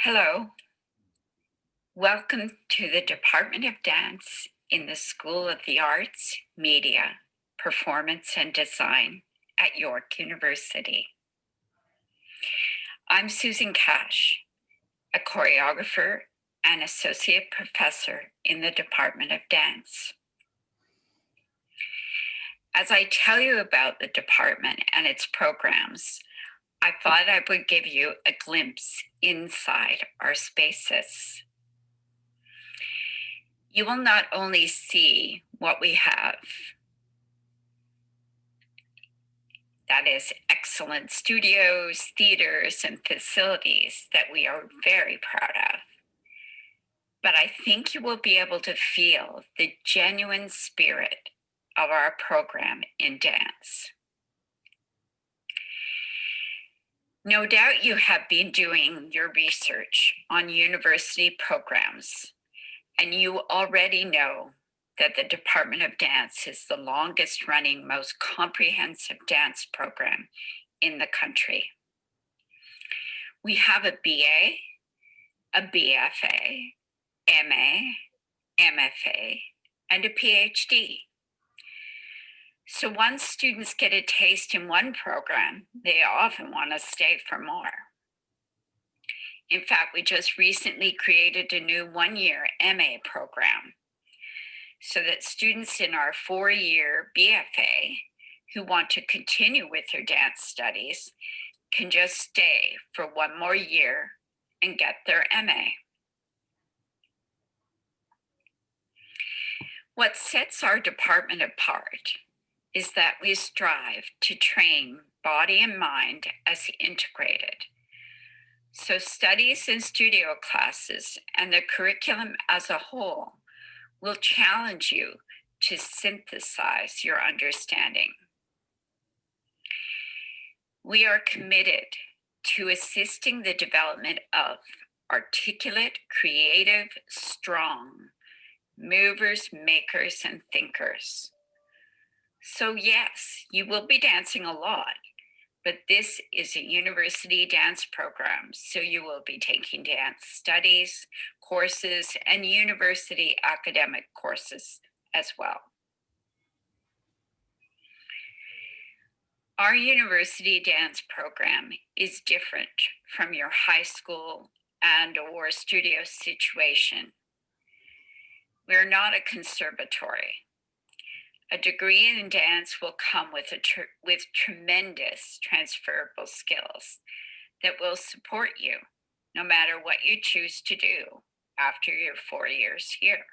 Hello, welcome to the Department of Dance in the School of the Arts, Media, Performance and Design at York University. I'm Susan Cash, a choreographer and associate professor in the Department of Dance. As I tell you about the department and its programs, I thought I would give you a glimpse inside our spaces. You will not only see what we have, that is, excellent studios, theaters, and facilities that we are very proud of, but I think you will be able to feel the genuine spirit of our program in dance. No doubt you have been doing your research on university programs, and you already know that the Department of Dance is the longest running, most comprehensive dance program in the country. We have a BA, a BFA, MA, MFA, and a PhD. So once students get a taste in one program, they often want to stay for more. In fact, we just recently created a new one-year MA program so that students in our 4-year BFA who want to continue with their dance studies can just stay for one more year and get their MA. What sets our department apart is that we strive to train body and mind as integrated. So studies and studio classes and the curriculum as a whole will challenge you to synthesize your understanding. We are committed to assisting the development of articulate, creative, strong movers, makers, and thinkers. So yes, you will be dancing a lot, but this is a university dance program, so you will be taking dance studies, courses, and university academic courses as well. Our university dance program is different from your high school and/or studio situation. We're not a conservatory. A degree in dance will come with tremendous transferable skills that will support you no matter what you choose to do after your 4 years here.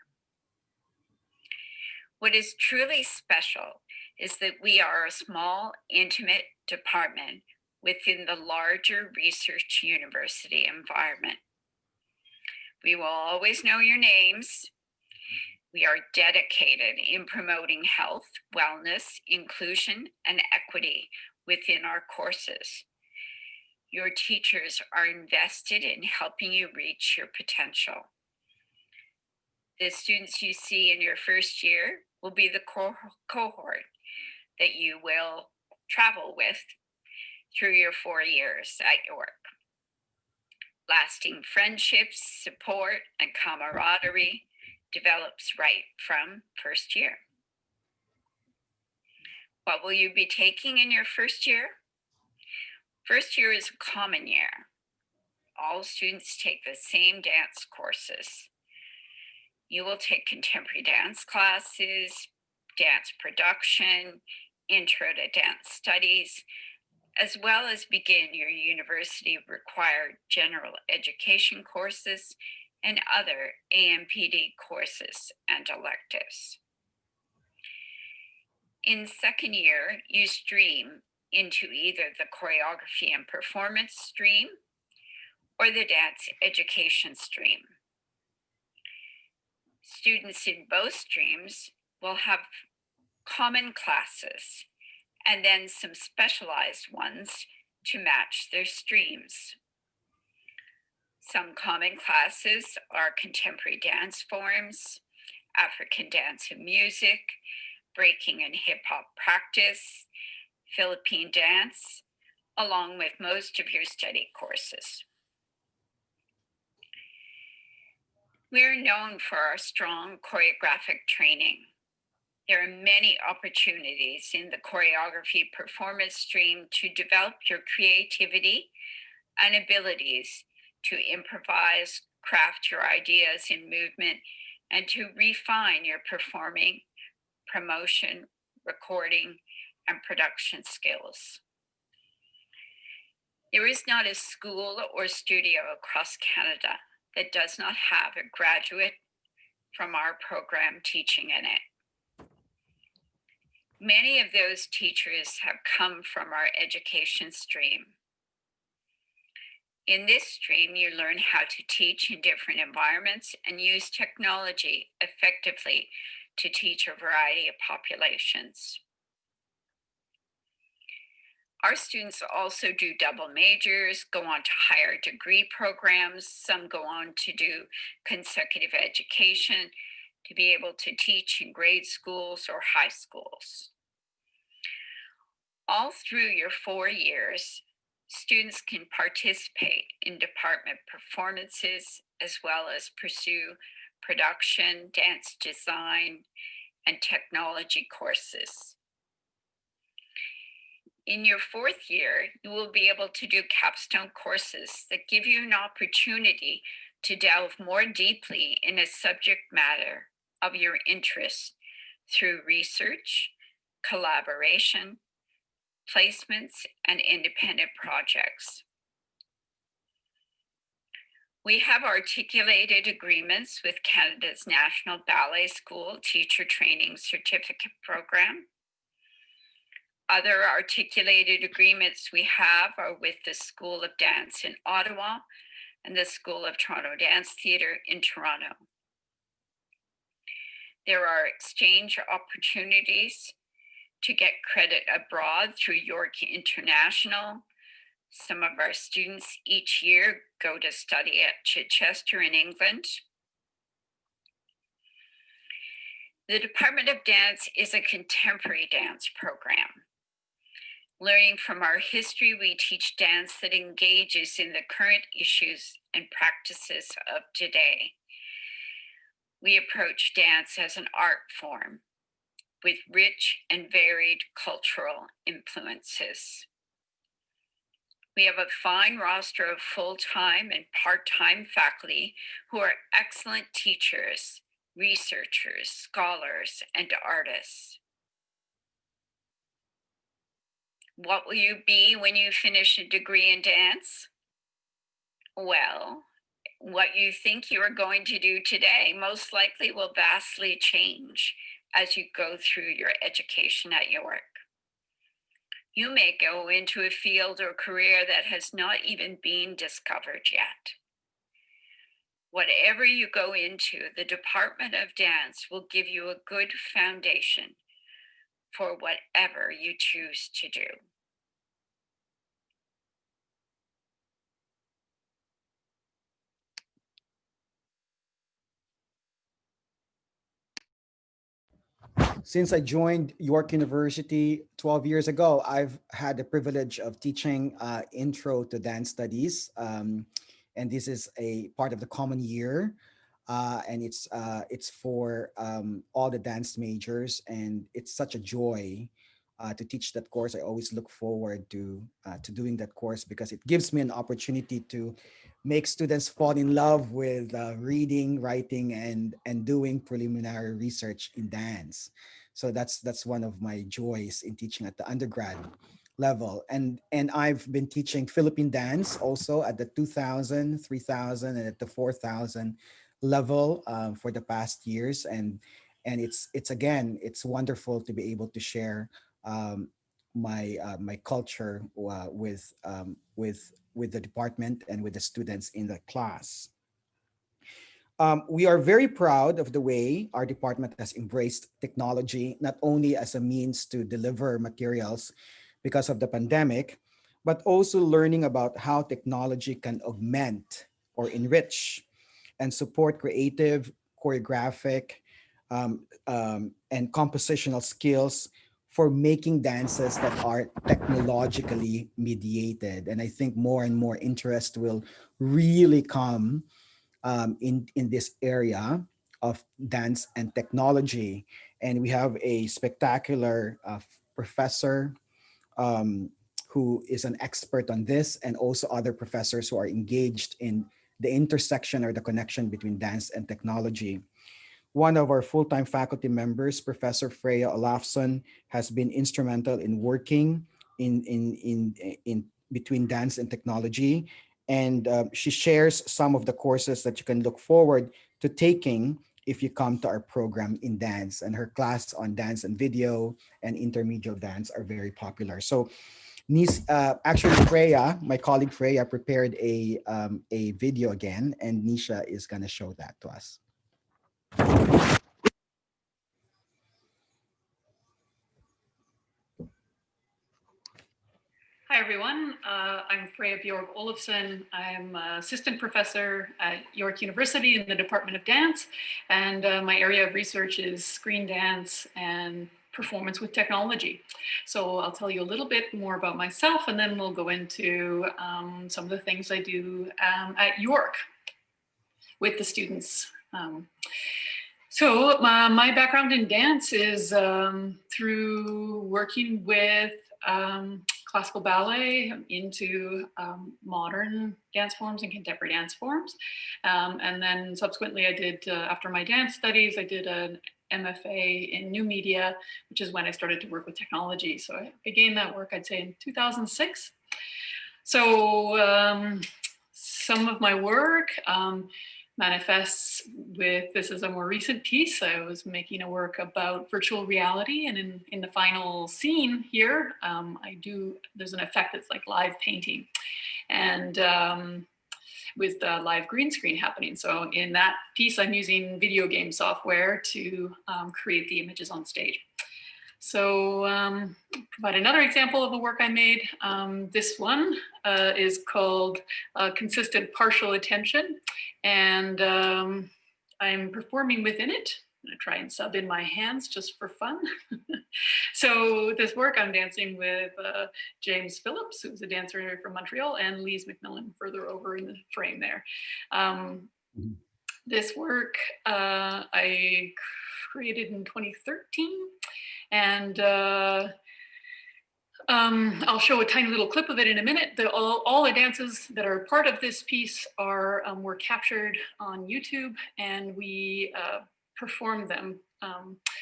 What is truly special is that we are a small, intimate department within the larger research university environment. We will always know your names. We are dedicated in promoting health, wellness, inclusion, and equity within our courses. Your teachers are invested in helping you reach your potential. The students you see in your first year will be the cohort that you will travel with through your 4 years at York. Lasting friendships, support, and camaraderie develops right from first year. What will you be taking in your first year? First year is a common year. All students take the same dance courses. You will take contemporary dance classes, dance production, intro to dance studies, as well as begin your university required general education courses and other AMPD courses and electives. In second year, you stream into either the choreography and performance stream or the dance education stream. Students in both streams will have common classes and then some specialized ones to match their streams. Some common classes are contemporary dance forms, African dance and music, breaking and hip hop practice, Philippine dance, along with most of your study courses. We're known for our strong choreographic training. There are many opportunities in the choreography performance stream to develop your creativity and abilities to improvise, craft your ideas in movement, and to refine your performing, promotion, recording, and production skills. There is not a school or studio across Canada that does not have a graduate from our program teaching in it. Many of those teachers have come from our education stream. In this stream, you learn how to teach in different environments and use technology effectively to teach a variety of populations. Our students also do double majors, go on to higher degree programs. Some go on to do consecutive education to be able to teach in grade schools or high schools. All through your 4 years, students can participate in department performances as well as pursue production, dance design, and technology courses. In your 4th year, you will be able to do capstone courses that give you an opportunity to delve more deeply in a subject matter of your interest through research, collaboration, placements, and independent projects. We have articulated agreements with Canada's National Ballet School Teacher Training Certificate Program. Other articulated agreements we have are with the School of Dance in Ottawa and the School of Toronto Dance Theatre in Toronto. There are exchange opportunities to get credit abroad through York International. Some of our students each year go to study at Chichester in England. The Department of Dance is a contemporary dance program. Learning from our history, we teach dance that engages in the current issues and practices of today. We approach dance as an art form with rich and varied cultural influences. We have a fine roster of full-time and part-time faculty who are excellent teachers, researchers, scholars, and artists. What will you be when you finish a degree in dance? Well, what you think you are going to do today most likely will vastly change as you go through your education at York. You may go into a field or career that has not even been discovered yet. Whatever you go into, the Department of Dance will give you a good foundation for whatever you choose to do. Since I joined York University 12 years ago, I've had the privilege of teaching Intro to Dance Studies. And this is a part of the common year. And it's for all the dance majors. And it's such a joy to teach that course. I always look forward to doing that course because it gives me an opportunity to make students fall in love with reading, writing, and doing preliminary research in dance. So that's one of my joys in teaching at the undergrad level. And I've been teaching Philippine dance also at the 2000, 3000, and at the 4000 level for the past years. And it's again, it's wonderful to be able to share my culture with the department and with the students in the class. We are very proud of the way our department has embraced technology, not only as a means to deliver materials because of the pandemic, but also learning about how technology can augment or enrich and support creative, choreographic, and compositional skills for making dances that are technologically mediated. And I think more and more interest will really come in this area of dance and technology. And we have a spectacular professor um, who is an expert on this, and also other professors who are engaged in the intersection or the connection between dance and technology. One of our full-time faculty members, Professor Freya Olafsson, has been instrumental in working in between dance and technology, and she shares some of the courses that you can look forward to taking if you come to our program in dance. And her class on dance and video and intermediate dance are very popular. So actually Freya, my colleague Freya, prepared a video again, and Nisha is gonna show that to us. Hi, everyone. I'm Freya Bjorg Olofsson. I'm assistant professor at York University in the Department of Dance, and my area of research is screen dance and performance with technology. So I'll tell you a little bit more about myself, and then we'll go into some of the things I do at York with the students. So my background in dance is through working with classical ballet into modern dance forms and contemporary dance forms. And then subsequently I did, after my dance studies, I did an MFA in new media, which is when I started to work with technology. So I began that work, I'd say, in 2006. So some of my work manifests with, this is a more recent piece. I was making a work about virtual reality, and in the final scene here, there's an effect that's like live painting, and with the live green screen happening. So in that piece, I'm using video game software to create the images on stage. So provide another example of a work I made. This one is called Consistent Partial Attention, and I'm performing within it. I'm gonna try and sub in my hands just for fun. So this work, I'm dancing with James Phillips, who's a dancer from Montreal, and Lise McMillan further over in the frame there. This work I created in 2013. And I'll show a tiny little clip of it in a minute. All the dances that are part of this piece were captured on YouTube, and we performed them.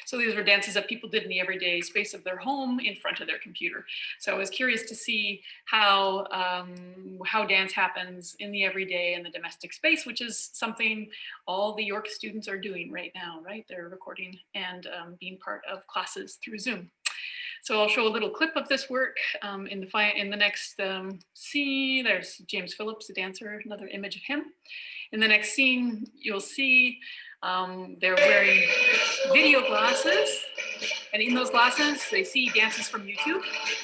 So these were dances that people did in the everyday space of their home in front of their computer. So I was curious to see how dance happens in the everyday and the domestic space, which is something all the York students are doing right now, right? They're recording and being part of classes through Zoom. So I'll show a little clip of this work in the next scene. There's James Phillips, the dancer, another image of him. In the next scene, you'll see they're wearing video glasses, and in those glasses, they see dances from YouTube.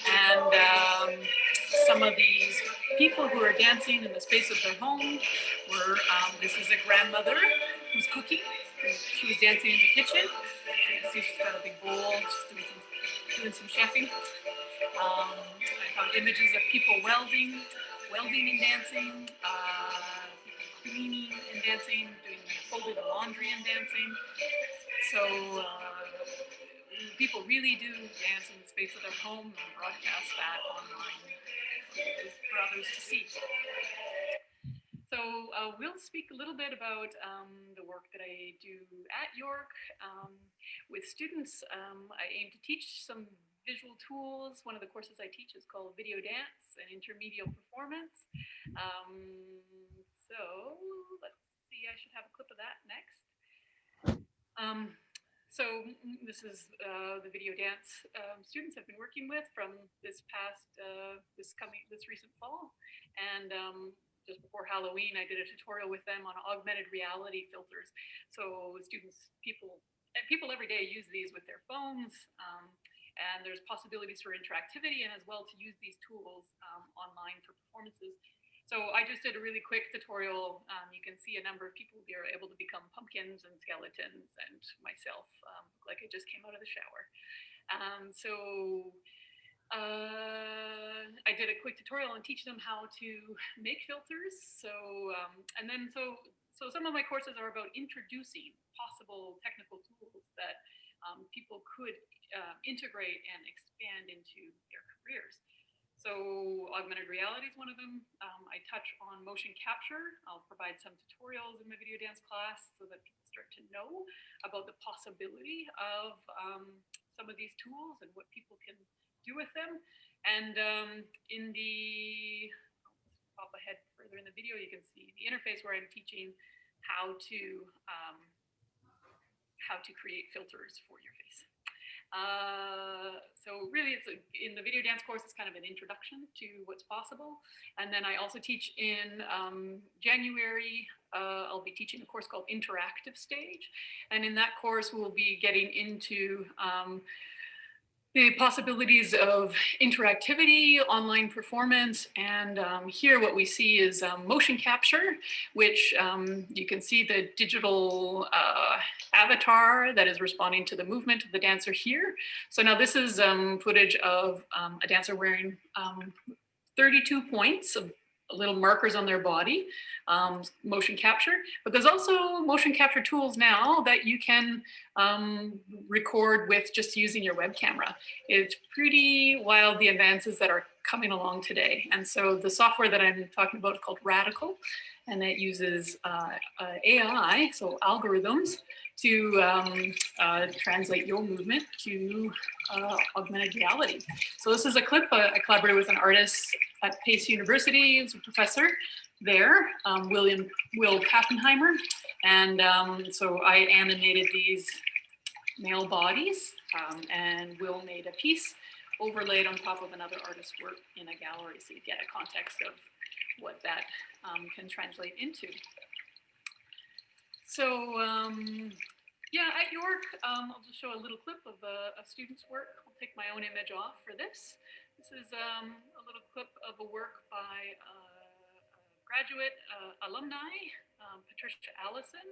And some of these people who are dancing in the space of their home were, this is a grandmother who's cooking. She was dancing in the kitchen. You can see she's got a big bowl, she's doing some chefing. I found images of people welding and dancing, people cleaning and dancing, doing folding the laundry and dancing. So people really do dance in the space of their home and broadcast that online for others to see. So we'll speak a little bit about the work that I do at York with students. I aim to teach some visual tools. One of the courses I teach is called Video Dance and Intermediate Performance. So let's see, I should have a clip of that next. So this is the video dance students I've been working with from this recent fall. And just before Halloween, I did a tutorial with them on augmented reality filters. So people every day use these with their phones, and there's possibilities for interactivity and as well to use these tools online for performances. So I just did a really quick tutorial. You can see a number of people here able to become pumpkins and skeletons, and myself look like I just came out of the shower. I did a quick tutorial and teach them how to make filters. So So some of my courses are about introducing possible technical tools that people could integrate and expand into their careers. So augmented reality is one of them. I touch on motion capture. I'll provide some tutorials in my video dance class so that people start to know about the possibility of some of these tools and what people can do with them. And in the, pop ahead further in the video, you can see the interface where I'm teaching how to create filters for your face. So really, it's in the video dance course, it's kind of an introduction to what's possible. And then I also teach in January, I'll be teaching a course called Interactive Stage. And in that course, we'll be getting into the possibilities of interactivity, online performance, and here what we see is motion capture, which you can see the digital avatar that is responding to the movement of the dancer here. So now this is footage of a dancer wearing 32 points of little markers on their body, motion capture, but there's also motion capture tools now that you can record with just using your web camera. It's pretty wild, the advances that are coming along today. And so the software that I'm talking about is called Radical, and it uses AI, so algorithms, to translate your movement to augmented reality. So this is a clip. I collaborated with an artist at Pace University, who's a professor there, Will Pappenheimer. And so I animated these male bodies, and Will made a piece overlaid on top of another artist's work in a gallery, so you get a context of what that can translate into. So yeah, at York, I'll just show a little clip of a student's work. I'll take my own image off for this. This is a little clip of a work by a graduate alumni, Patricia Allison,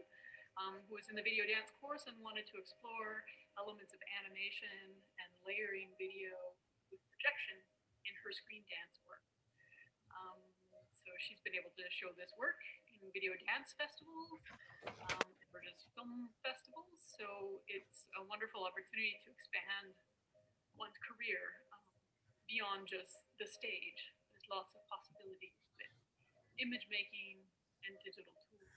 who was in the video dance course and wanted to explore elements of animation and layering video with projection in her screen dance work. So she's been able to show this work in video dance festivals, or just film festivals. So it's a wonderful opportunity to expand one's career beyond just the stage. There's lots of possibilities with image making and digital tools.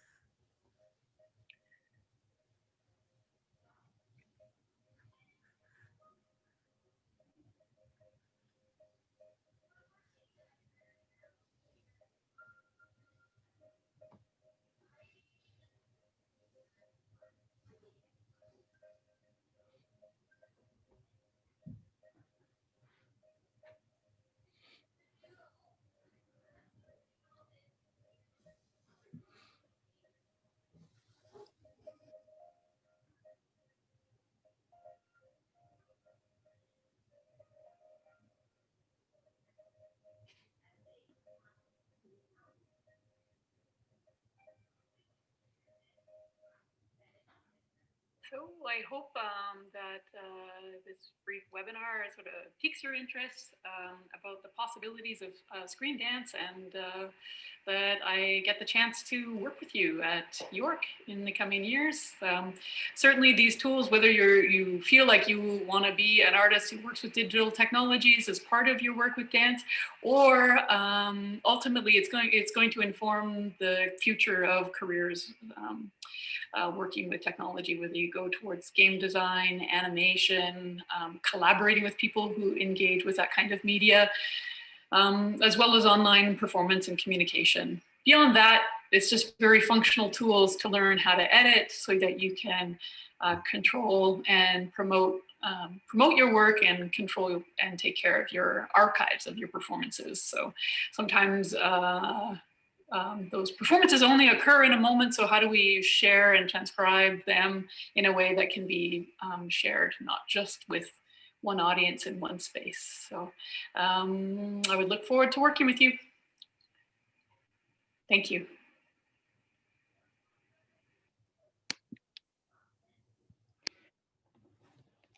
So I hope that this brief webinar sort of piques your interest about the possibilities of screen dance, and that I get the chance to work with you at York in the coming years. Certainly these tools, whether you feel like you want to be an artist who works with digital technologies as part of your work with dance, or ultimately it's going to inform the future of careers working with technology, whether you go towards game design, animation, collaborating with people who engage with that kind of media, as well as online performance and communication. Beyond that, it's just very functional tools to learn how to edit so that you can control and promote your work and control and take care of your archives of your performances. So sometimes those performances only occur in a moment, so how do we share and transcribe them in a way that can be shared, not just with one audience in one space. So I would look forward to working with you. Thank you.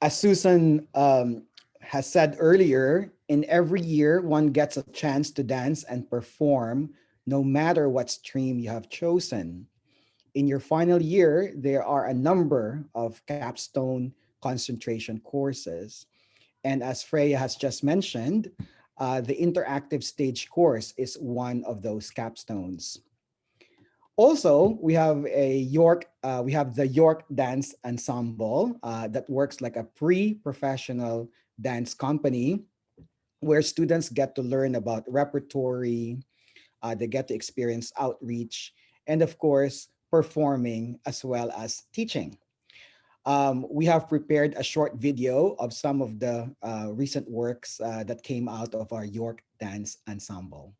As Susan has said earlier, in every year, one gets a chance to dance and perform no matter what stream you have chosen. In your final year, there are a number of capstone concentration courses. And as Freya has just mentioned, the interactive stage course is one of those capstones. Also, we have the York Dance Ensemble that works like a pre-professional dance company where students get to learn about repertory, they get to experience outreach, and of course, performing as well as teaching. We have prepared a short video of some of the recent works that came out of our York Dance Ensemble.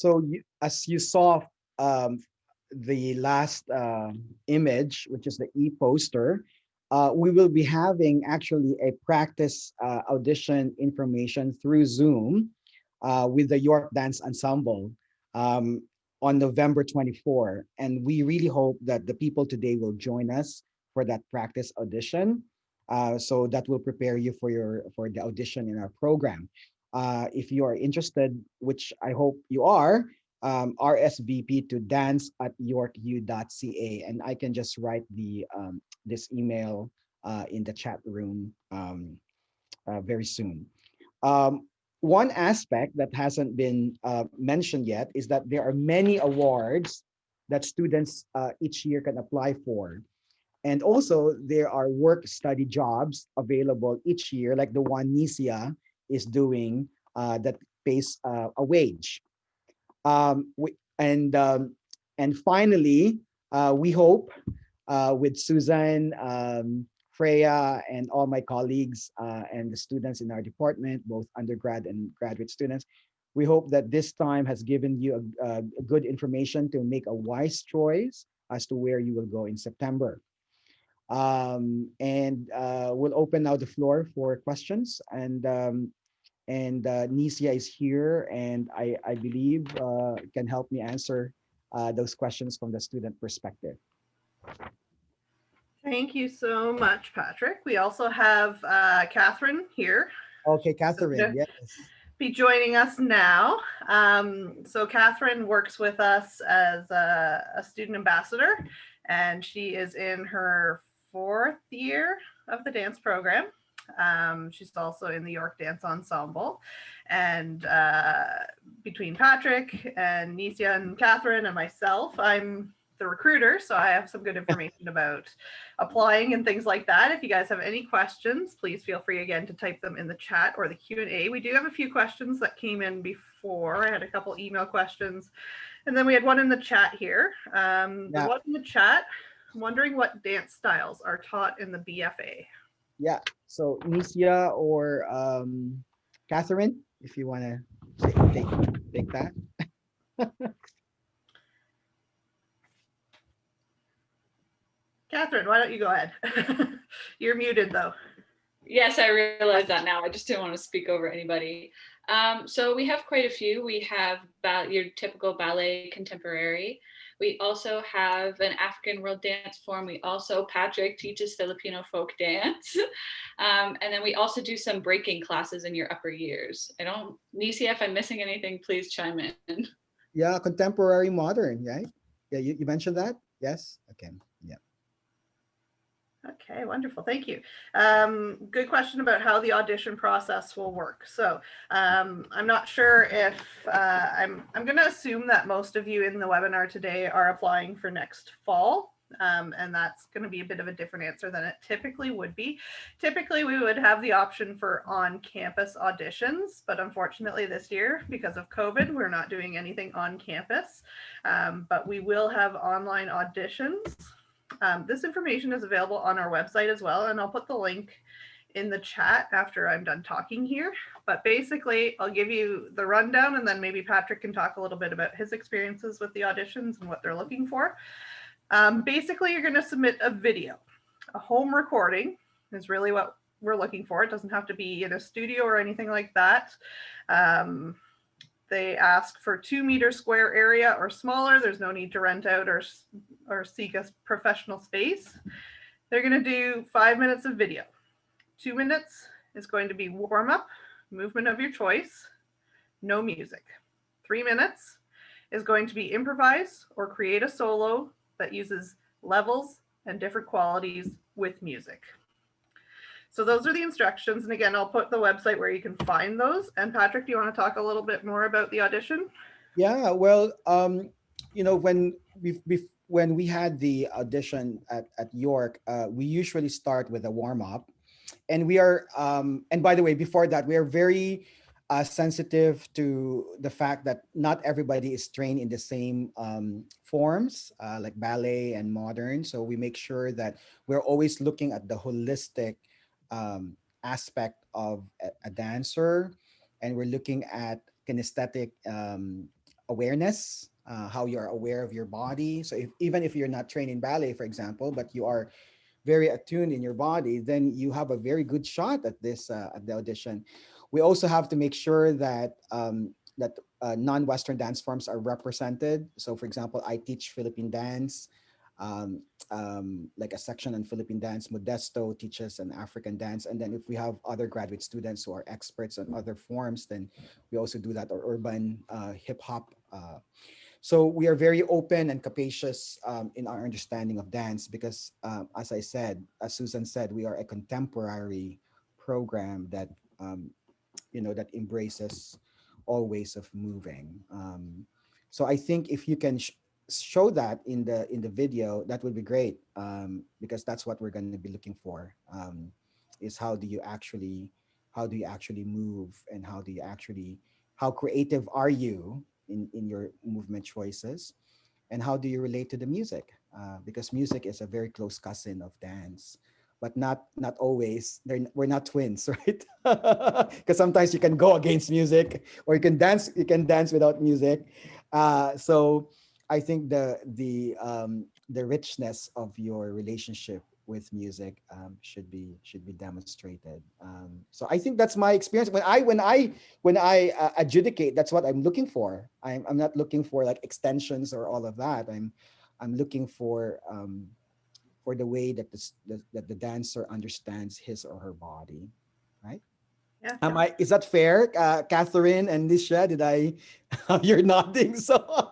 So as you saw, um, the last image, which is the e-poster, we will be having actually a practice audition information through Zoom with the York Dance Ensemble um, on November 24. And we really hope that the people today will join us for that practice audition. So that will prepare you for the audition in our program. If you are interested, which I hope you are, RSVP to dance@yorku.ca, and I can just write this email in the chat room very soon. One aspect that hasn't been mentioned yet is that there are many awards that students each year can apply for. And also there are work study jobs available each year, like the one Nisia is doing that pays a wage. Um, we, and um, and finally, we hope with Susan, Freya, and all my colleagues and the students in our department, both undergrad and graduate students, we hope that this time has given you a good information to make a wise choice as to where you will go in September. And we'll open now the floor for questions. And Nisia is here, and I believe can help me answer those questions from the student perspective. Thank you so much, Patrick. We also have Catherine here. Okay, Catherine, yes. Be joining us now. So Catherine works with us as a student ambassador, and she is in her 4th year of the dance program. She's also in the York Dance Ensemble. And between Patrick and Nisia and Catherine and myself, I'm the recruiter, so I have some good information about applying and things like that. If you guys have any questions, please feel free again to type them in the chat or the Q&A. We do have a few questions that came in before. I had a couple email questions, and then we had one in the chat here. The one in the chat, wondering what dance styles are taught in the BFA. Yeah, so Nisia or Catherine, if you want to take that. Catherine, why don't you go ahead? You're muted though. Yes, I realize that now. I just didn't want to speak over anybody. So we have quite a few. We have your typical ballet contemporary. We also have an African world dance form. We also, Patrick teaches Filipino folk dance. And then we also do some breaking classes in your upper years. Nisia, if I'm missing anything, please chime in. Yeah, contemporary modern, right? Yeah, you mentioned that? Yes, okay, yeah. Okay, wonderful. Thank you. Good question about how the audition process will work. So I'm not sure if I'm going to assume that most of you in the webinar today are applying for next fall. And that's going to be a bit of a different answer than it typically would be. Typically, we would have the option for on-campus auditions, but unfortunately this year, because of COVID, we're not doing anything on campus, but we will have online auditions. This information is available on our website as well, and I'll put the link in the chat after I'm done talking here. But basically, I'll give you the rundown, and then maybe Patrick can talk a little bit about his experiences with the auditions and what they're looking for. Basically, you're going to submit a video. A home recording is really what we're looking for. It doesn't have to be in a studio or anything like that. They ask for 2 meter square area or smaller. There's no need to rent out or seek a professional space. They're going to do 5 minutes of video. 2 minutes is going to be warm up, movement of your choice, no music. 3 minutes is going to be improvise or create a solo that uses levels and different qualities with music. So those are the instructions. And again, I'll put the website where you can find those. And Patrick, do you want to talk a little bit more about the audition? Yeah, well, you know, when we had the audition at York, we usually start with a warm up, and we are, and by the way, before that, we are very sensitive to the fact that not everybody is trained in the same forms, like ballet and modern. So we make sure that we're always looking at the holistic aspect of a dancer, and we're looking at kinesthetic awareness, how you're aware of your body. So even if you're not trained in ballet, for example, but you are very attuned in your body, then you have a very good shot at this at the audition. We also have to make sure that non-Western dance forms are represented. So, for example, I teach Philippine dance, like a section on Philippine dance. Modesto teaches an African dance, and then if we have other graduate students who are experts on other forms, then we also do that, or urban hip hop. So we are very open and capacious in our understanding of dance because, as I said, as Susan said, we are a contemporary program that that embraces all ways of moving. So I think if you can show that in the video, that would be great, because that's what we're going to be looking for. Is how do you actually move, and how creative are you in your movement choices, and how do you relate to the music, because music is a very close cousin of dance, but not always. We're not twins, right? Because sometimes you can go against music, or you can dance without music. So I think the richness of your relationship with music should be demonstrated. So I think that's my experience when I adjudicate. That's what I'm looking for. I'm not looking for like extensions or all of that. I'm looking for the way that that the dancer understands his or her body, right? Yeah. Is that fair, Catherine and Nisha? Did I? You're nodding. So,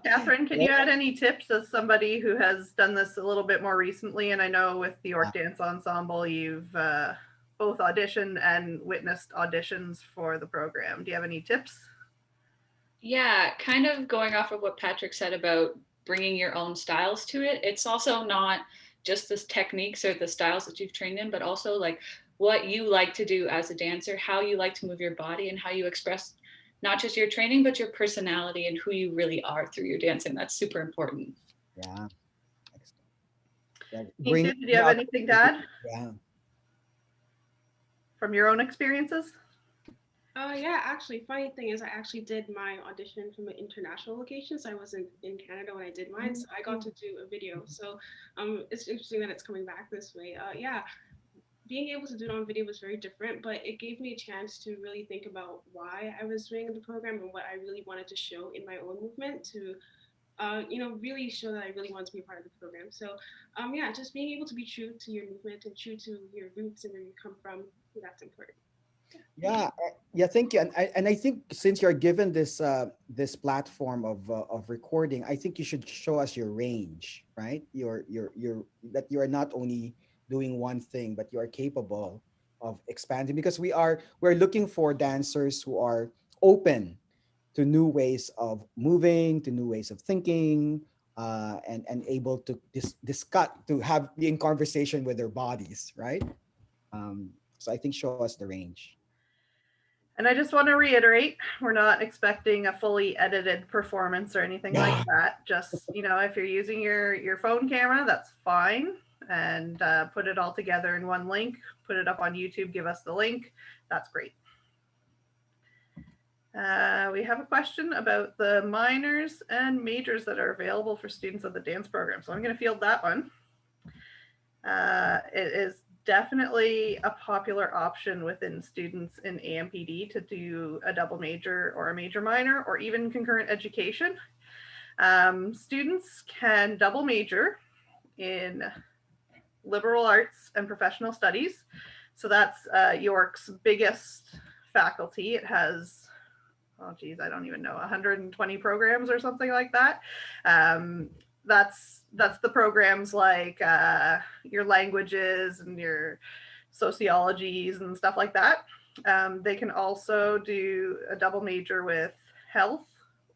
Catherine, can you add any tips as somebody who has done this a little bit more recently? And I know with the York Dance Ensemble, you've both auditioned and witnessed auditions for the program. Do you have any tips? Yeah, kind of going off of what Patrick said about bringing your own styles to it. It's also not just the techniques or the styles that you've trained in, but also like what you like to do as a dancer, how you like to move your body, and how you express not just your training, but your personality and who you really are through your dancing. That's super important. yeah. Yeah, Nisha, did you have anything to add Yeah. from your own experiences? Yeah, actually, funny thing is I actually did my audition from an international location. So I was in Canada when I did mine. So I got to do a video. So it's interesting that it's coming back this way. Yeah, being able to do it on video was very different, but it gave me a chance to really think about why I was doing the program and what I really wanted to show in my own movement to really show that I really want to be a part of the program. So, yeah, just being able to be true to your movement and true to your roots and where you come from, that's important. Yeah, thank you. And I think since you're given this platform of recording, I think you should show us your range, right? Your that you are not only doing one thing, but you are capable of expanding, because we're looking for dancers who are open to new ways of moving, to new ways of thinking, and able to discuss, to be in conversation with their bodies, right? So I think show us the range. And I just want to reiterate, we're not expecting a fully edited performance or anything like that. Just, if you're using your phone camera, that's fine. And put it all together in one link, put it up on YouTube, give us the link. That's great. We have a question about the minors and majors that are available for students of the dance program. So I'm going to field that one. It is definitely a popular option within students in AMPD to do a double major or a major minor or even concurrent education. Students can double major in liberal arts and professional studies. So that's York's biggest faculty. It has, oh geez, I don't even know, 120 programs or something like that. That's the programs like your languages and your sociologies and stuff like that. They can also do a double major with health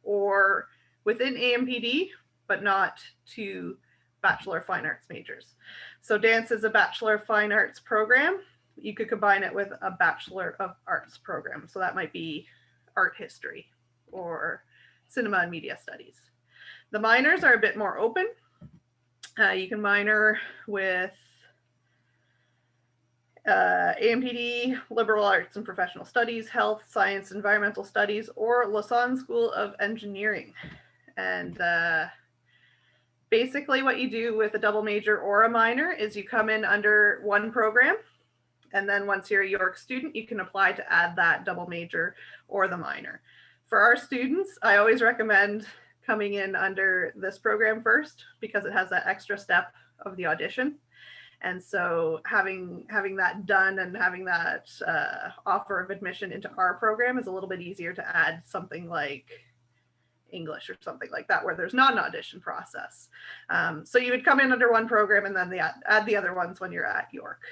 or within AMPD, but not two Bachelor of Fine Arts majors. So dance is a Bachelor of Fine Arts program. You could combine it with a Bachelor of Arts program. So that might be art history or cinema and media studies. The minors are a bit more open. You can minor with AMPD, Liberal Arts and Professional Studies, Health, Science, Environmental Studies, or Lausanne School of Engineering. And basically what you do with a double major or a minor is you come in under one program, and then once you're a York student, you can apply to add that double major or the minor. For our students, I always recommend coming in under this program first because it has that extra step of the audition. And so having that done and having that offer of admission into our program is a little bit easier to add something like English or something like that, where there's not an audition process. So you would come in under one program and then add the other ones when you're at York.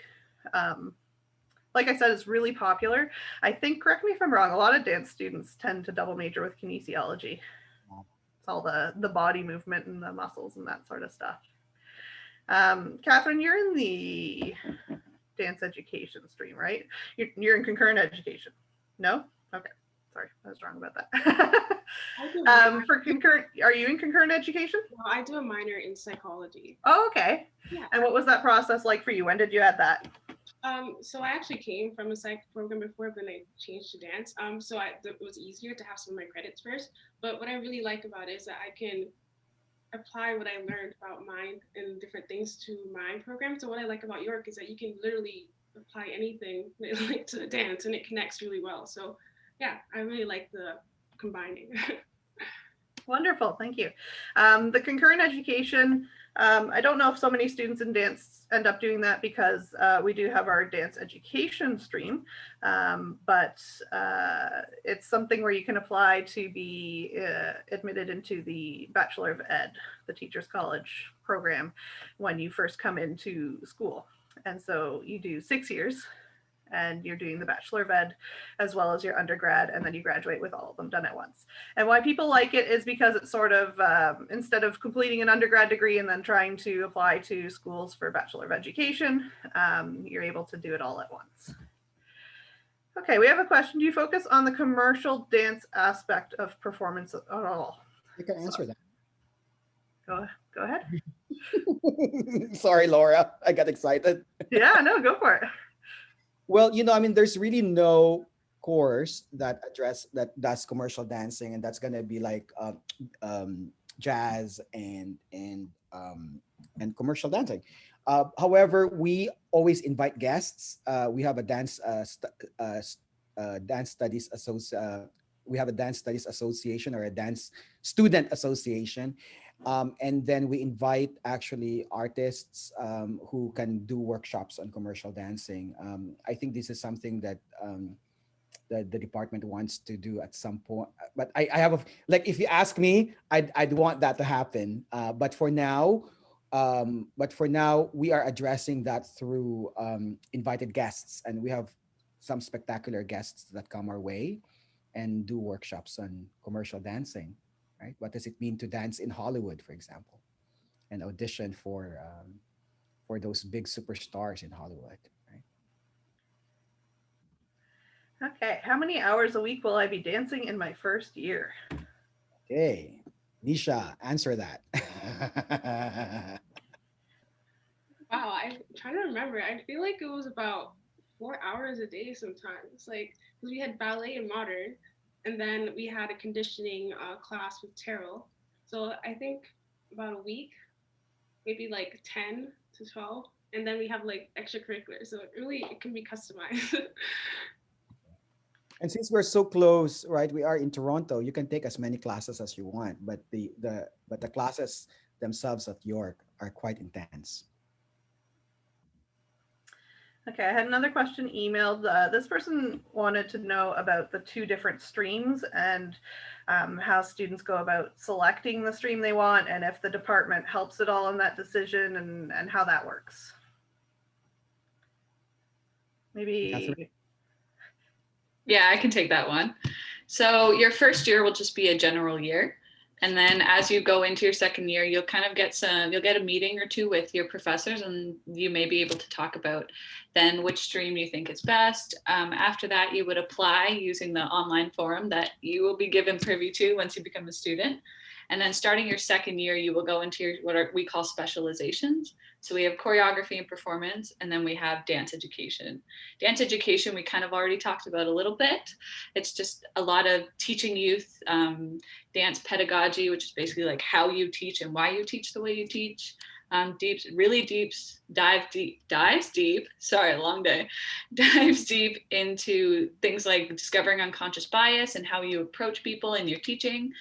Like I said, it's really popular. I think, correct me if I'm wrong, a lot of dance students tend to double major with kinesiology. It's all the body movement and the muscles and that sort of stuff. Catherine, you're in the dance education stream, right? You're in concurrent education. No? Okay. Sorry, I was wrong about that. For concurrent, are you in concurrent education? Well, I do a minor in psychology. Oh, okay. Yeah. And what was that process like for you? When did you add that? So I actually came from a psych program before, then I changed to dance. So it was easier to have some of my credits first. But what I really like about it is that I can apply what I learned about mind and different things to my program. So what I like about York is that you can literally apply anything like to dance and it connects really well. So yeah, I really like the combining. Wonderful, thank you. The concurrent education, I don't know if so many students in dance end up doing that because we do have our dance education stream, but it's something where you can apply to be admitted into the Bachelor of Ed, the Teachers College program, when you first come into school. And so you do 6 years and you're doing the Bachelor of Ed as well as your undergrad, and then you graduate with all of them done at once. And why people like it is because it's sort of, instead of completing an undergrad degree and then trying to apply to schools for Bachelor of Education, you're able to do it all at once. Okay, we have a question. Do you focus on the commercial dance aspect of performance at all? You can answer that. Go ahead. Sorry, Laura, I got excited. Yeah, no, go for it. Well, I mean, there's really no course that does commercial dancing, and that's gonna be like jazz and commercial dancing. However, we always invite guests. We have a dance studies we have a dance studies association or a dance student association. And then we invite actually artists who can do workshops on commercial dancing. I think this is something that the department wants to do at some point. But I have like, if you ask me, I'd want that to happen. But for now, we are addressing that through invited guests, and we have some spectacular guests that come our way and do workshops on commercial dancing. Right? What does it mean to dance in Hollywood, for example, and audition for those big superstars in Hollywood, right? Okay, how many hours a week will I be dancing in my first year? Okay, Nisha, answer that. Wow, I'm trying to remember. I feel like it was about 4 hours a day sometimes. Like, because we had ballet and modern, and then we had a conditioning class with Terrell. So I think about a week, maybe like 10 to 12. And then we have like extracurriculars. So it can be customized. And since we're so close, right? We are in Toronto. You can take as many classes as you want, but the classes themselves at York are quite intense. Okay, I had another question emailed. This person wanted to know about the 2 different streams and how students go about selecting the stream they want, and if the department helps at all in that decision, and how that works. Maybe. Catherine? Yeah, I can take that one. So your first year will just be a general year. And then as you go into your second year, you'll kind of you'll get a meeting or 2 with your professors, and you may be able to talk about then which stream you think is best. After that, you would apply using the online forum that you will be given privy to once you become a student. And then starting your second year, you will go into we call specializations. So we have choreography and performance, and then we have dance education. Dance education, we kind of already talked about a little bit. It's just a lot of teaching youth dance pedagogy, which is basically like how you teach and why you teach the way you teach. Dives deep, sorry, long day, dives deep into things like discovering unconscious bias and how you approach people in your teaching.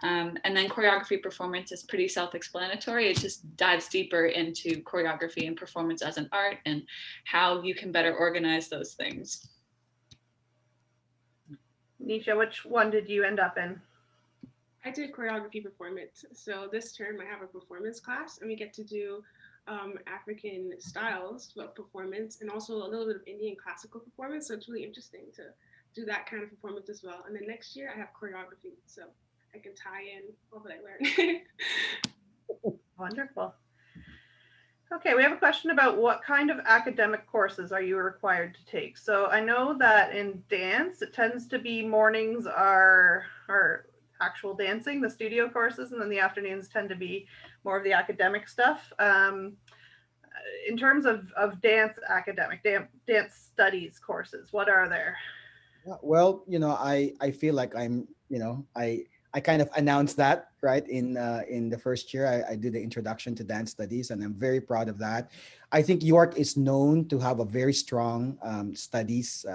And then choreography performance is pretty self-explanatory. It just dives deeper into choreography and performance as an art and how you can better organize those things. Nisha, which one did you end up in? I did choreography performance. So this term I have a performance class, and we get to do African styles of performance and also a little bit of Indian classical performance. So it's really interesting to do that kind of performance as well. And then next year I have choreography, so I can tie in all that I learned. Wonderful. Okay, we have a question about what kind of academic courses are you required to take? So I know that in dance, it tends to be mornings are actual dancing, the studio courses, and then the afternoons tend to be more of the academic stuff. In terms of dance dance studies courses, what are there? Well, I feel like I kind of announced that, right? In the first year, I did the introduction to dance studies, and I'm very proud of that. I think York is known to have a very strong studies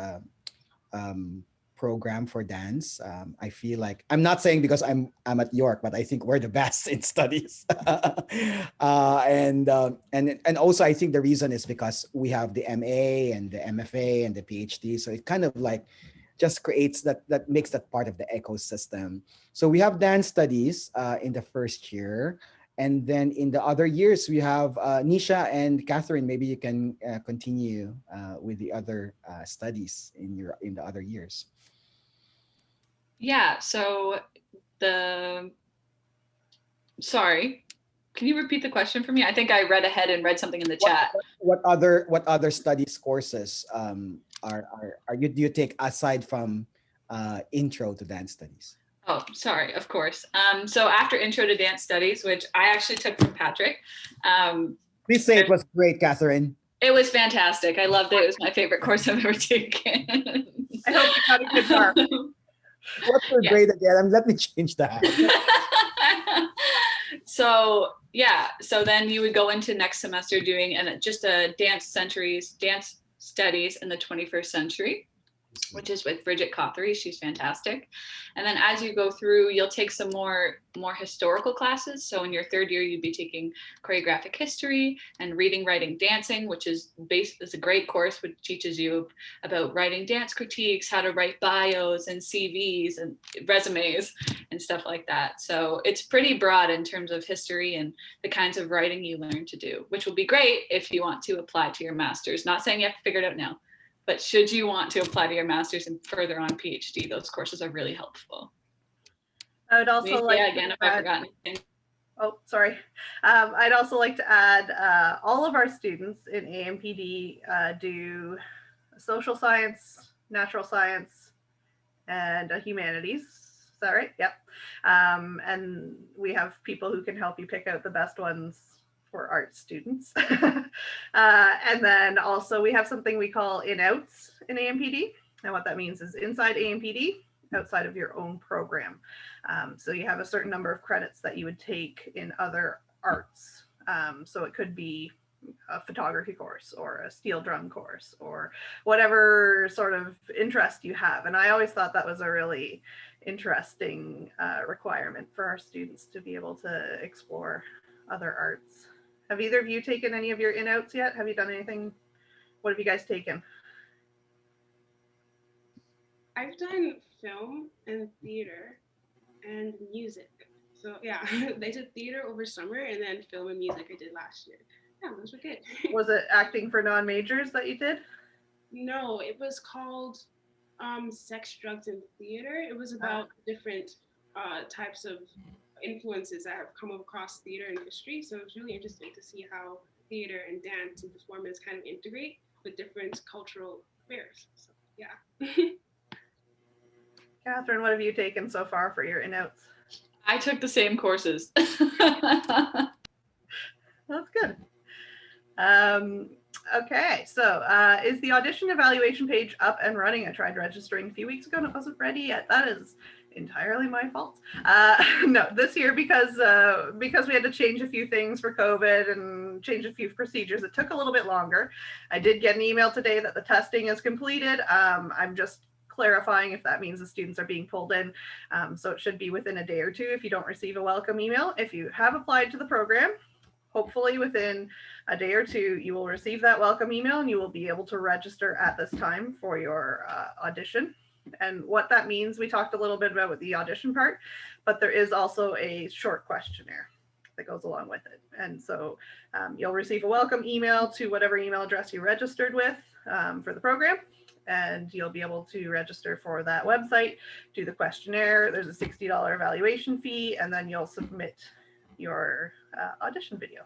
program for dance. I feel like, I'm not saying because I'm at York, but I think we're the best in studies. And also I think the reason is because we have the MA and the MFA and the PhD. So it kind of like just creates that makes that part of the ecosystem. So we have dance studies in the first year. And then in the other years, we have Nisha and Catherine. Maybe you can continue with the other studies in the other years. Yeah, so sorry, can you repeat the question for me? I think I read ahead and read something in the chat. What other studies courses do you take aside from intro to dance studies? Oh, sorry, of course. So after intro to dance studies, which I actually took from Patrick. Please say it was great, Catherine. It was fantastic. I loved it. It was my favorite course I've ever taken. I hope you got a good mark. What's your grade again? Let me change that. So then you would go into next semester doing just a dance studies in the 21st century, which is with Bridget Cothery. She's fantastic. And then as you go through, you'll take some more historical classes. So in your third year, you'd be taking choreographic history and reading, writing, dancing, which is a great course, which teaches you about writing dance critiques, how to write bios and CVs and resumes and stuff like that. So it's pretty broad in terms of history and the kinds of writing you learn to do, which will be great if you want to apply to your master's. Not saying you have to figure it out now, but should you want to apply to your master's and further on PhD, those courses are really helpful. I would also like to again, if I forgot anything. Oh, sorry. I'd also like to add all of our students in AMPD do social science, natural science, and humanities. Is that right? Yep. And we have people who can help you pick out the best ones for art students. And then also we have something we call in-outs in AMPD. And what that means is inside AMPD, outside of your own program. So you have a certain number of credits that you would take in other arts. So it could be a photography course or a steel drum course or whatever sort of interest you have. And I always thought that was a really interesting requirement for our students to be able to explore other arts. Have either of you taken any of your in-outs yet? Have you done anything? What have you guys taken? I've done film and theater and music. So yeah, I did theater over summer and then film and music I did last year. Yeah, those were good. Was it acting for non-majors that you did? No, it was called Sex, Drugs, and Theater. It was about different types of influences that have come across theater and history. So it's really interesting to see how theater and dance and performance kind of integrate with different cultural affairs. So yeah. Catherine, what have you taken so far for your in-outs? I took the same courses. That's good. Okay, so is the audition evaluation page up and running? I tried registering a few weeks ago and it wasn't ready yet. That is entirely my fault. No, this year because we had to change a few things for COVID and change a few procedures, it took a little bit longer. I did get an email today that the testing is completed. I'm just clarifying if that means the students are being pulled in. So it should be within a day or two if you don't receive a welcome email. If you have applied to the program, hopefully within a day or two, you will receive that welcome email and you will be able to register at this time for your audition. And what that means, we talked a little bit about with the audition part, but there is also a short questionnaire that goes along with it. And so you'll receive a welcome email to whatever email address you registered with for the program. And you'll be able to register for that website, do the questionnaire. There's a $60 evaluation fee, and then you'll submit your audition video.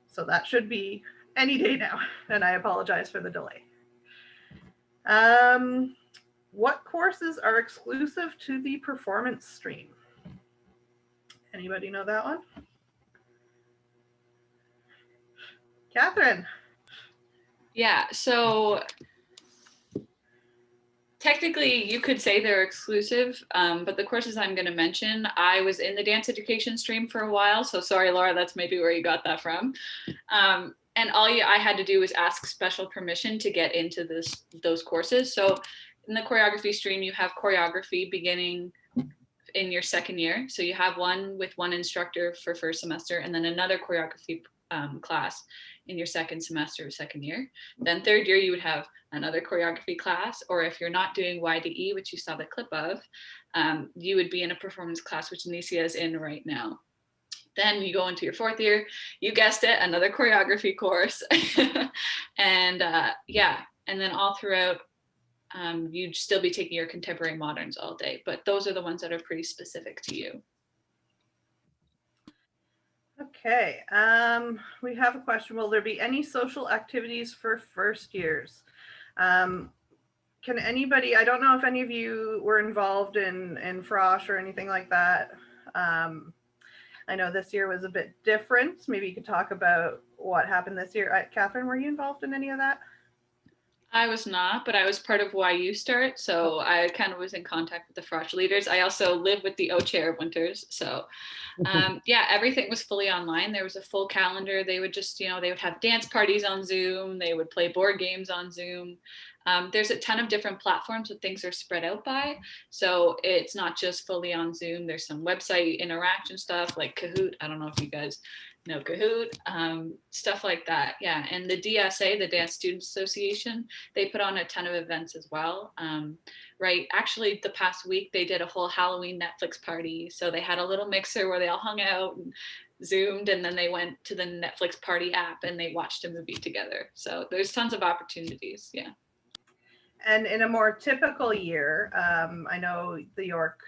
So that should be any day now, and I apologize for the delay. What courses are exclusive to the performance stream? Anybody know that one? Catherine. Yeah, so technically you could say they're exclusive, but the courses I'm going to mention, I was in the dance education stream for a while. So sorry, Laura, that's maybe where you got that from. And all I had to do was ask special permission to get into those courses. So in the choreography stream, you have choreography beginning in your second year. So you have one with one instructor for first semester, and then another choreography class in your second semester, second year. Then third year, you would have another choreography class, or if you're not doing Y to E, which you saw the clip of, you would be in a performance class, which Anicia is in right now. Then you go into your fourth year, you guessed it, another choreography course. And yeah, and then all throughout, you'd still be taking your contemporary moderns all day, but those are the ones that are pretty specific to you. Okay, we have a question. Will there be any social activities for first years? Can anybody, I don't know if any of you were involved in Frosh or anything like that. I know this year was a bit different. Maybe you could talk about what happened this year. Catherine, were you involved in any of that? I was not, but I was part of YU Start, so I kind of was in contact with the Frosh leaders. I also live with the O-Chair Winters, so yeah, everything was fully online. There was a full calendar. They would just, they would have dance parties on Zoom. They would play board games on Zoom. There's a ton of different platforms that things are spread out by. So it's not just fully on Zoom. There's some website interaction stuff like Kahoot. I don't know if you guys know Kahoot, stuff like that. Yeah, and the DSA, the Dance Students Association, they put on a ton of events as well. Right, actually the past week they did a whole Halloween Netflix party. So they had a little mixer where they all hung out and Zoomed, and then they went to the Netflix party app and they watched a movie together. So there's tons of opportunities, yeah. And in a more typical year, I know the York,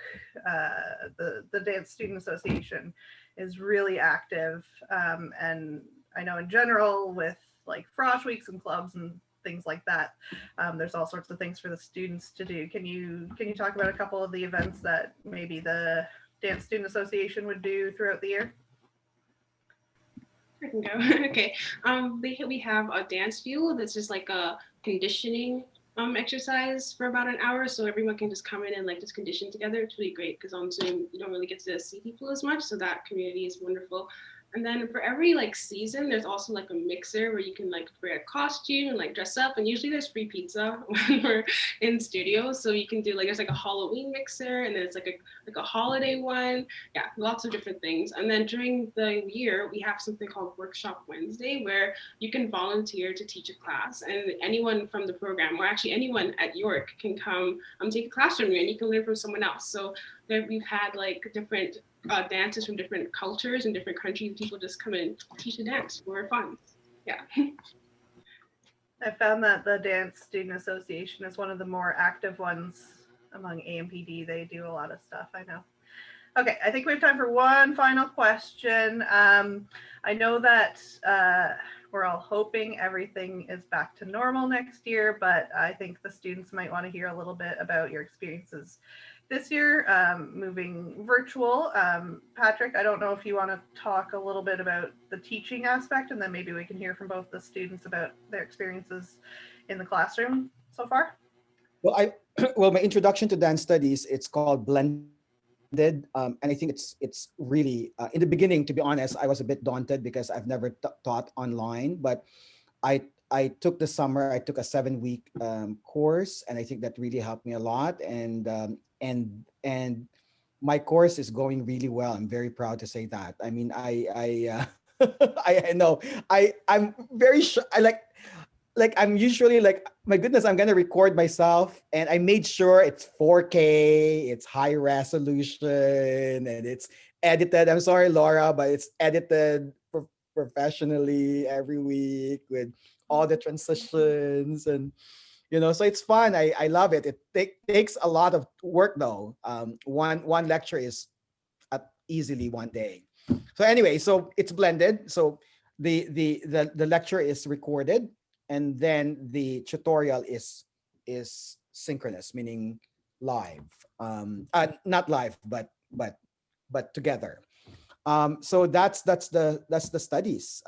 the Dance Student Association is really active. And I know in general with like Frosh weeks and clubs and things like that, there's all sorts of things for the students to do. Can you talk about a couple of the events that maybe the Dance Student Association would do throughout the year? I can go. Okay. We have a dance view that's just like a conditioning exercise for about an hour, so everyone can just come in and like just condition together. It's really great because on Zoom you don't really get to see people as much, so that community is wonderful. And then for every like season, there's also like a mixer where you can like wear a costume and like dress up. And usually there's free pizza when we're in studio. So you can do like, there's like a Halloween mixer, and then it's like a holiday one. Yeah, lots of different things. And then during the year, we have something called Workshop Wednesday, where you can volunteer to teach a class, and anyone from the program, or actually anyone at York, can come take a class from you, and you can learn from someone else. So there we've had like different dances from different cultures and different countries. People just come in and teach a dance for fun. Yeah. I found that the Dance Student Association is one of the more active ones among AMPD. They do a lot of stuff, I know. Okay, I think we have time for one final question. I know that we're all hoping everything is back to normal next year, but I think the students might want to hear a little bit about your experiences this year, moving virtual. Patrick, I don't know if you want to talk a little bit about the teaching aspect, and then maybe we can hear from both the students about their experiences in the classroom so far. Well, well, my introduction to dance studies, it's called Blended, and I think it's really in the beginning. To be honest, I was a bit daunted because I've never taught online, but I took the summer. I took a 7-week course, and I think that really helped me a lot. And my course is going really well. I'm very proud to say that. I mean, I know I'm very sure. Like I'm usually like, my goodness, I'm gonna record myself, and I made sure it's 4K, it's high resolution, and it's edited. I'm sorry, Laura, but it's edited professionally every week with all the transitions, and so it's fun. I love it. It takes a lot of work though. One lecture is easily 1 day. So anyway, so it's blended. So the lecture is recorded, and then the tutorial is synchronous, meaning live. Not live, but together. So that's the studies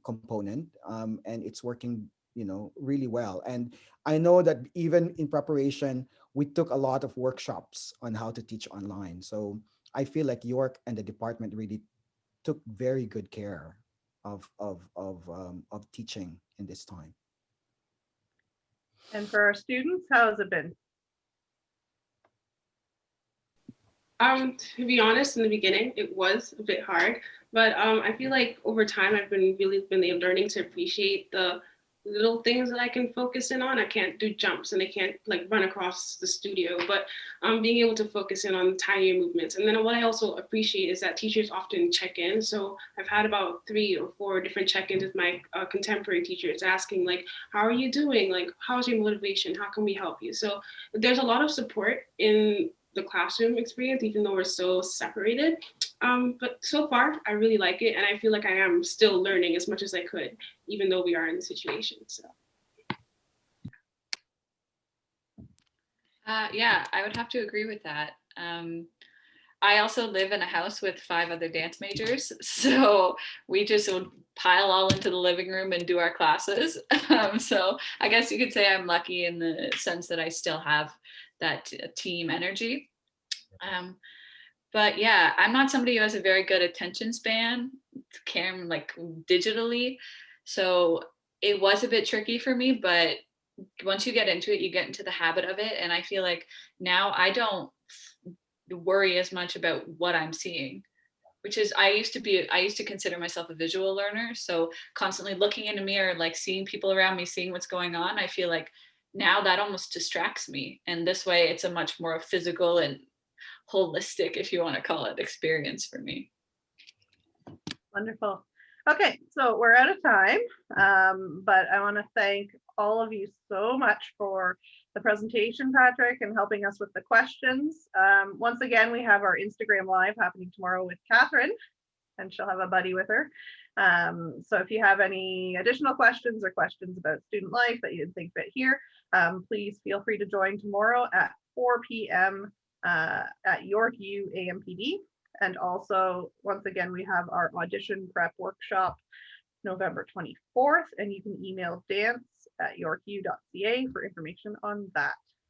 component, and it's working really well. And I know that even in preparation, we took a lot of workshops on how to teach online. So I feel like York and the department really took very good care of teaching in this time. And for our students, how has it been? To be honest, in the beginning, it was a bit hard, but I feel like over time, I've been learning to appreciate the little things that I can focus in on. I can't do jumps and I can't like run across the studio, but being able to focus in on tinier movements. And then what I also appreciate is that teachers often check in. So I've had about 3 or 4 different check-ins with my contemporary teachers asking like, how are you doing? Like, how's your motivation? How can we help you? So there's a lot of support in the classroom experience, even though we're so separated. But so far, I really like it. And I feel like I am still learning as much as I could, even though we are in the situation. So. Yeah, I would have to agree with that. I also live in a house with 5 other dance majors. So we just would pile all into the living room and do our classes. So I guess you could say I'm lucky in the sense that I still have that team energy. But yeah, I'm not somebody who has a very good attention span, like digitally. So it was a bit tricky for me, but once you get into it, you get into the habit of it. And I feel like now I don't worry as much about what I'm seeing, which is I used to consider myself a visual learner. So constantly looking in a mirror, like seeing people around me, seeing what's going on, I feel like now that almost distracts me. And this way it's a much more physical and holistic, if you want to call it, experience for me. Wonderful. Okay, so we're out of time, but I want to thank all of you so much for the presentation, Patrick, and helping us with the questions. Once again, we have our Instagram Live happening tomorrow with Catherine, and she'll have a buddy with her. So if you have any additional questions or questions about student life that you didn't think fit here, please feel free to join tomorrow at 4 p.m. At York U AMPD. And also, once again, we have our audition prep workshop November 24th, and you can email dance@yorku.ca for information on that.